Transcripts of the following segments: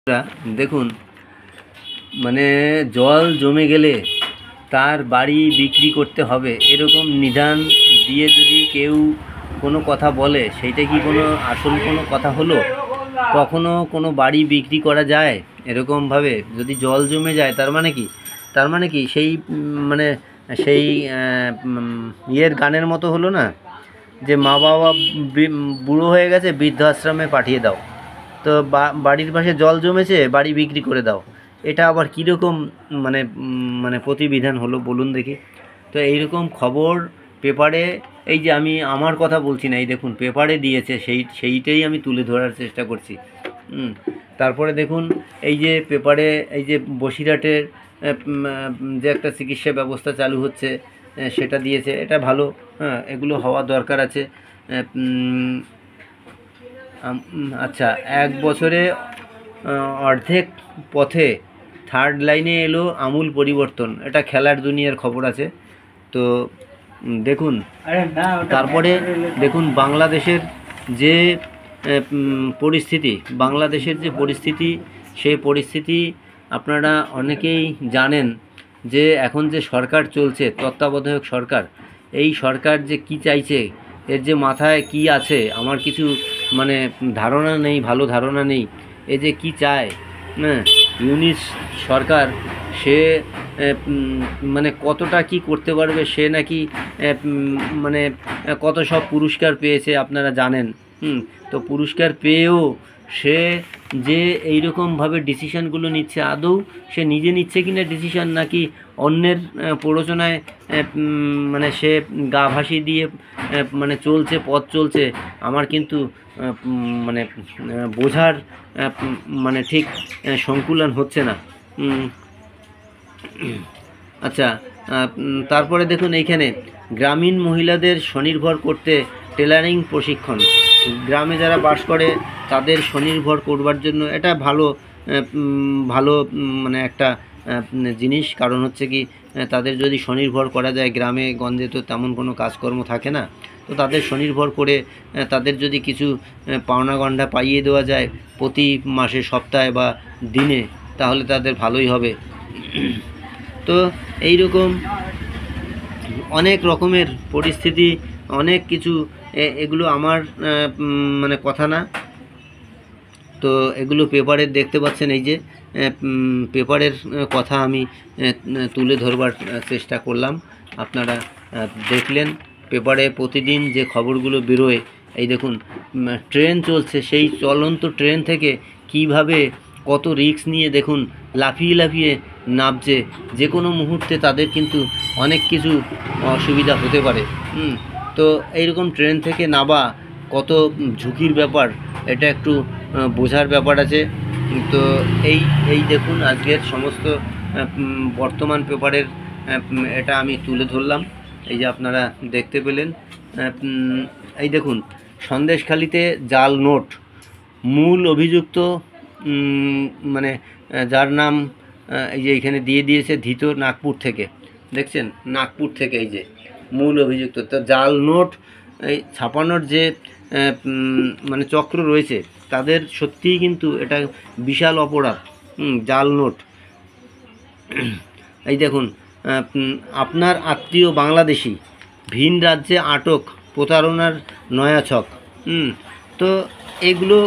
দেখুন, মানে জল জমে গেলে তার বাড়ি বিক্রি করতে হবে এরকম নিদান দিয়ে যদি কেউ কোনো কথা বলে, সেইটা কি কোনো আসল কোনো কথা হলো? কখনো কোনো বাড়ি বিক্রি করা যায় এরকমভাবে? যদি জল জমে যায় তার মানে কি সেই মানে সেই ইয়ের গানের মতো হলো না, যে মা বাবা বুড়ো হয়ে গেছে, বৃদ্ধাশ্রমে পাঠিয়ে দাও। তো বাড়ির পাশে জল জমেছে, বাড়ি বিক্রি করে দাও। এটা আবার কীরকম মানে প্রতিবিধান হলো বলুন দেখি? তো এইরকম খবর পেপারে, এই যে আমি আমার কথা বলছি না, এই দেখুন পেপারে দিয়েছে, সেইটাই আমি তুলে ধরার চেষ্টা করছি। তারপরে দেখুন, এই যে পেপারে এই যে বসিরহাটের যে একটা চিকিৎসা ব্যবস্থা চালু হচ্ছে, সেটা দিয়েছে, এটা ভালো। হ্যাঁ, এগুলো হওয়া দরকার আছে। আচ্ছা, 1 বছরে অর্ধেক পথে থার্ড লাইনে এলো আমূল পরিবর্তন, এটা খেলার দুনিয়ার খবর আছে। তো দেখুন, তারপরে দেখুন বাংলাদেশের যে পরিস্থিতি, সেই পরিস্থিতি আপনারা অনেকেই জানেন, যে এখন যে সরকার চলছে, তত্ত্বাবধায়ক সরকার, এই সরকার যে কি চাইছে, এর যে মাথায় কি আছে আমার কিছু ধারণা নেই, ভালো ধারণা নেই। এ যে কি চায়, হ্যাঁ, ইউনিস সরকার, সে কতটা কি করতে পারবে, সে নাকি কত সব পুরস্কার পেয়েছে আপনারা জানেন। তো পুরস্কার পেয়েও সে যে এইরকমভাবে ডিসিশানগুলো নিচ্ছে, আদৌ সে নিজে নিচ্ছে কি না ডিসিশান, নাকি অন্যের প্ররোচনায় সে গা ভাসিয়ে দিয়ে পথ চলছে, আমার কিন্তু বোঝার ঠিক সংকুলন হচ্ছে না। আচ্ছা, তারপরে দেখুন এইখানে গ্রামীণ মহিলাদের স্বনির্ভর করতে টেলারিং প্রশিক্ষণ, গ্রামে যারা বাস করে তাদের স্বনির্ভর করবার জন্য এটা ভালো একটা জিনিস। কারণ হচ্ছে কি, তাদের যদি স্বনির্ভর করা যায়, গ্রামে গঞ্জে তো তেমন কোনো কাজকর্ম থাকে না, তো তাদের স্বনির্ভর করে তাদের যদি কিছু পাওনা গণ্ডা পাইয়ে দেওয়া যায় প্রতি মাসে, সপ্তাহে বা দিনে, তাহলে তাদের ভালোই হবে। তো এই রকম অনেক রকমের পরিস্থিতি, অনেক কিছু, এগুলো আমার কথা না, তো এগুলো পেপারের দেখতে পাচ্ছেন, এই যে পেপারের কথা আমি তুলে ধরবার চেষ্টা করলাম, আপনারা দেখলেন। পেপারে প্রতিদিন যে খবরগুলো বেরোয়, এই দেখুন ট্রেন চলছে, সেই চলন্ত ট্রেন থেকে কিভাবে কত রিস্ক নিয়ে দেখুন লাফিয়ে নামছে, যে কোনো মুহূর্তে তাদের কিন্তু অনেক কিছু অসুবিধা হতে পারে। তো এইরকম ট্রেন থেকে নামা কত ঝুঁকির ব্যাপার, এটা একটু বোঝার ব্যাপার আছে। তো এই দেখুন আজকের সমস্ত বর্তমান পেপারের এটা আমি তুলে ধরলাম, এই যে আপনারা দেখতে পেলেন। এই দেখুন, সন্দেশখালিতে জাল নোট, মূল অভিযুক্ত যার নাম এই যে এখানে দিয়ে দিয়েছে, ধৃত নাগপুর থেকে, দেখছেন, নাগপুর থেকে এই যে মূল অভিযুক্ত। তো জাল নোট এই ছাপানোর যে চক্র রয়েছে, তাদের সত্যিই কিন্তু এটা বিশাল অপরাধ। জাল নোট, এই দেখুন, আপনার আত্মীয় বাংলাদেশি ভিন রাজ্যে আটক, প্রতারণার নয়া ছক। তো এগুলো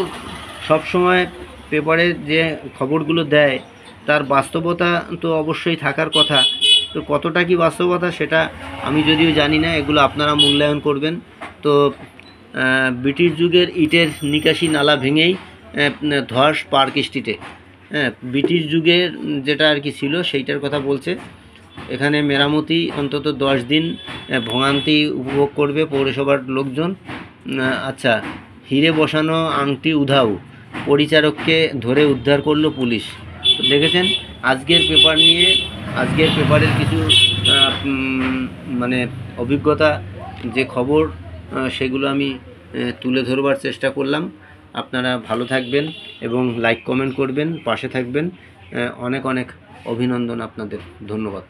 সবসময় পেপারে যে খবরগুলো দেয়, তার বাস্তবতা তো অবশ্যই থাকার কথা। তো কতটা কি বাস্তবতা সেটা আমি যদিও জানি না, এগুলো আপনারা মূল্যায়ন করবেন। তো ব্রিটিশ যুগের ইটের নিকাশি নালা ভেঙেই ধস পার্ক স্ট্রিটে, হ্যাঁ, ব্রিটিশ যুগের যেটা আর কি ছিল সেইটার কথা বলছে। এখানে মেরামতি অন্তত 10 দিন ভোগান্তি উপভোগ করবে পৌরসভার লোকজন। আচ্ছা, হিরে বসানো আংটি উধাও, পরিচারককে ধরে উদ্ধার করলো পুলিশ। তো দেখেছেন আজকের পেপার নিয়ে, আজকের পেপারের কিছু অভিজ্ঞতা, যে খবর, সেগুলো আমি তুলে ধরবার চেষ্টা করলাম। আপনারা ভালো থাকবেন এবং লাইক কমেন্ট করবেন, পাশে থাকবেন। অনেক অভিনন্দন আপনাদের, ধন্যবাদ।